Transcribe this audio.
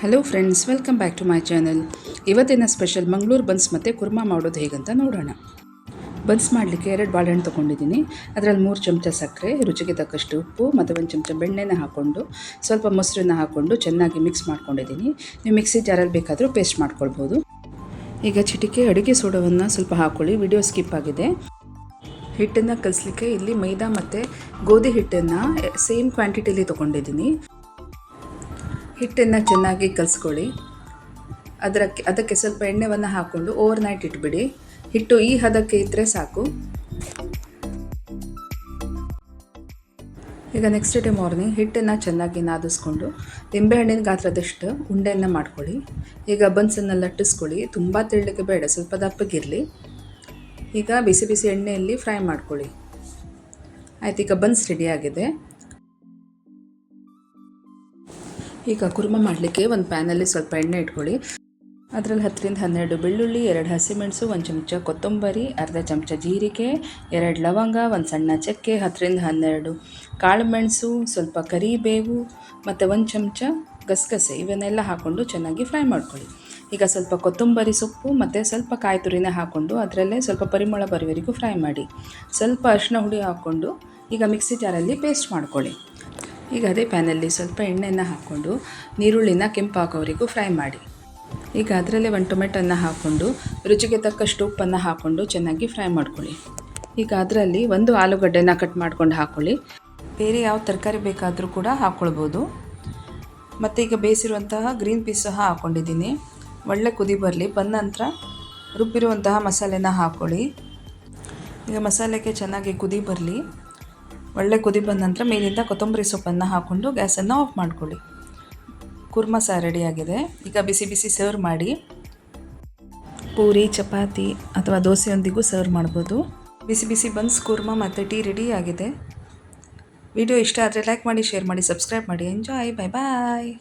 Hello friends, welcome back to my channel. ಇವತ್ತಿನ special Mangaluru buns ಮತ್ತು ಕುರ್ಮಾ ಮಾಡೋದು ಹೇಗಂತ ನೋಡೋಣ. ಬನ್ಸ್ ಮಾಡಲಿಕ್ಕೆ 2 ಬಾಳೆಹಣ್ಣು ತೊಗೊಂಡಿದ್ದೀನಿ. ಅದರಲ್ಲಿ 3 ಚಮಚ ಸಕ್ಕರೆ, ರುಚಿಗೆ ತಕ್ಕಷ್ಟು ಉಪ್ಪು ಮತ್ತು 1 ಚಮಚ ಬೆಣ್ಣೆನ ಹಾಕ್ಕೊಂಡು ಸ್ವಲ್ಪ ಮೊಸರನ್ನ ಹಾಕ್ಕೊಂಡು ಚೆನ್ನಾಗಿ ಮಿಕ್ಸ್ ಮಾಡ್ಕೊಂಡಿದ್ದೀನಿ. ನೀವು ಮಿಕ್ಸಿ ಜಾರಲ್ಲಿ ಬೇಕಾದರೂ ಪೇಸ್ಟ್ ಮಾಡ್ಕೊಳ್ಬೋದು. ಈಗ ಚಿಟಿಕೆ ಅಡುಗೆ ಸೋಡವನ್ನು ಸ್ವಲ್ಪ ಹಾಕ್ಕೊಳ್ಳಿ. ವಿಡಿಯೋ ಸ್ಕಿಪ್ ಆಗಿದೆ. ಹಿಟ್ಟನ್ನು ಕಲಿಸ್ಲಿಕ್ಕೆ ಇಲ್ಲಿ ಮೈದಾ ಮತ್ತು ಗೋಧಿ ಹಿಟ್ಟನ್ನು ಸೇಮ್ ಕ್ವಾಂಟಿಟಿಲಿ ತೊಗೊಂಡಿದ್ದೀನಿ. ಹಿಟ್ಟನ್ನು ಚೆನ್ನಾಗಿ ಕಲಿಸ್ಕೊಳ್ಳಿ. ಅದಕ್ಕೆ ಸ್ವಲ್ಪ ಎಣ್ಣೆಯನ್ನು ಹಾಕ್ಕೊಂಡು ಓವರ್ನೈಟ್ ಇಟ್ಬಿಡಿ. ಹಿಟ್ಟು ಈ ಹದಕ್ಕೆ ಇದ್ದರೆ ಸಾಕು. ಈಗ ನೆಕ್ಸ್ಟ್ ಡೇ ಮಾರ್ನಿಂಗ್ ಹಿಟ್ಟನ್ನು ಚೆನ್ನಾಗಿ ನಾದಿಸ್ಕೊಂಡು ನಿಂಬೆಹಣ್ಣಿನ ಗಾತ್ರದಷ್ಟು ಉಂಡೆಯನ್ನು ಮಾಡ್ಕೊಳ್ಳಿ. ಈಗ ಬನ್ಸನ್ನು ಲಟ್ಟಿಸ್ಕೊಳ್ಳಿ. ತುಂಬ ತೆಳ್ಳಗೆ ಬೇಡ, ಸ್ವಲ್ಪ ದಪ್ಪಗಿರಲಿ. ಈಗ ಬಿಸಿ ಬಿಸಿ ಎಣ್ಣೆಯಲ್ಲಿ ಫ್ರೈ ಮಾಡ್ಕೊಳ್ಳಿ. ಆಯ್ತು, ಈಗ ಬನ್ಸ್ ರೆಡಿಯಾಗಿದೆ. ಈಗ ಕುರ್ಮ ಮಾಡಲಿಕ್ಕೆ ಒಂದು ಪ್ಯಾನಲ್ಲಿ ಸ್ವಲ್ಪ ಎಣ್ಣೆ ಇಟ್ಕೊಳ್ಳಿ. ಅದರಲ್ಲಿ 10ರಿಂದ 12 ಬೆಳ್ಳುಳ್ಳಿ, 2 ಹಸಿಮೆಣಸು, 1 ಚಮಚ ಕೊತ್ತಂಬರಿ, ಅರ್ಧ ಚಮಚ ಜೀರಿಗೆ, 2 ಲವಂಗ, 1 ಸಣ್ಣ ಚಕ್ಕೆ, 10ರಿಂದ 12 ಕಾಳುಮೆಣಸು, ಸ್ವಲ್ಪ ಕರಿಬೇವು ಮತ್ತು 1 ಚಮಚ ಗಸಗಸೆ ಇವನ್ನೆಲ್ಲ ಹಾಕ್ಕೊಂಡು ಚೆನ್ನಾಗಿ ಫ್ರೈ ಮಾಡ್ಕೊಳ್ಳಿ. ಈಗ ಸ್ವಲ್ಪ ಕೊತ್ತಂಬರಿ ಸೊಪ್ಪು ಮತ್ತು ಸ್ವಲ್ಪ ಕಾಯಿ ತುರಿನ ಹಾಕ್ಕೊಂಡು ಅದರಲ್ಲೇ ಸ್ವಲ್ಪ ಪರಿಮಳ ಬರೋವರೆಗೂ ಫ್ರೈ ಮಾಡಿ. ಸ್ವಲ್ಪ ಅರಿಶಿನ ಹುಡಿ ಹಾಕ್ಕೊಂಡು ಈಗ ಮಿಕ್ಸಿ ಜಾರಲ್ಲಿ ಪೇಸ್ಟ್ ಮಾಡ್ಕೊಳ್ಳಿ. ಈಗ ಅದೇ ಪ್ಯಾನಲ್ಲಿ ಸ್ವಲ್ಪ ಎಣ್ಣೆಯನ್ನು ಹಾಕ್ಕೊಂಡು ನೀರುಳ್ಳಿನ ಕೆಂಪಾಗೋವರೆಗೂ ಫ್ರೈ ಮಾಡಿ. ಈಗ ಅದರಲ್ಲೇ 1 ಟೊಮೆಟೊನ ಹಾಕ್ಕೊಂಡು ರುಚಿಗೆ ತಕ್ಕಷ್ಟು ಉಪ್ಪನ್ನು ಹಾಕ್ಕೊಂಡು ಚೆನ್ನಾಗಿ ಫ್ರೈ ಮಾಡ್ಕೊಳ್ಳಿ. ಈಗ ಅದರಲ್ಲಿ 1 ಆಲೂಗಡ್ಡೆನ ಕಟ್ ಮಾಡ್ಕೊಂಡು ಹಾಕ್ಕೊಳ್ಳಿ. ಬೇರೆ ಯಾವ ತರಕಾರಿ ಬೇಕಾದರೂ ಕೂಡ ಹಾಕ್ಕೊಳ್ಬೋದು. ಮತ್ತು ಈಗ ಬೇಯಿಸಿರುವಂತಹ ಗ್ರೀನ್ ಪೀಸ್ ಸಹ ಹಾಕ್ಕೊಂಡಿದ್ದೀನಿ. ಒಳ್ಳೆ ಕುದಿ ಬರಲಿ. ಬಂದ ನಂತರ ರುಬ್ಬಿರುವಂತಹ ಮಸಾಲೆನ ಹಾಕ್ಕೊಳ್ಳಿ. ಈಗ ಮಸಾಲೆಗೆ ಚೆನ್ನಾಗಿ ಕುದಿ ಬರಲಿ. ಒಳ್ಳೆ ಕುದಿ ಬಂದ ನಂತರ ಮೇಲಿಂದ ಕೊತ್ತಂಬರಿ ಸೊಪ್ಪನ್ನು ಹಾಕ್ಕೊಂಡು ಗ್ಯಾಸನ್ನು ಆಫ್ ಮಾಡ್ಕೊಳ್ಳಿ. ಕುರ್ಮಾ ಸಹ ರೆಡಿಯಾಗಿದೆ. ಈಗ ಬಿಸಿ ಬಿಸಿ ಸರ್ವ್ ಮಾಡಿ. ಪೂರಿ, ಚಪಾತಿ ಅಥವಾ ದೋಸೆಯೊಂದಿಗೂ ಸರ್ವ್ ಮಾಡ್ಬೋದು. ಬಿಸಿ ಬಿಸಿ ಬನ್ಸ್, ಕುರ್ಮಾ ಮತ್ತು ಟೀ ರೆಡಿಯಾಗಿದೆ. ವಿಡಿಯೋ ಇಷ್ಟ ಆದರೆ ಲೈಕ್ ಮಾಡಿ, ಶೇರ್ ಮಾಡಿ, ಸಬ್ಸ್ಕ್ರೈಬ್ ಮಾಡಿ. ಎಂಜಾಯ್. ಬಾಯ್ ಬಾಯ್.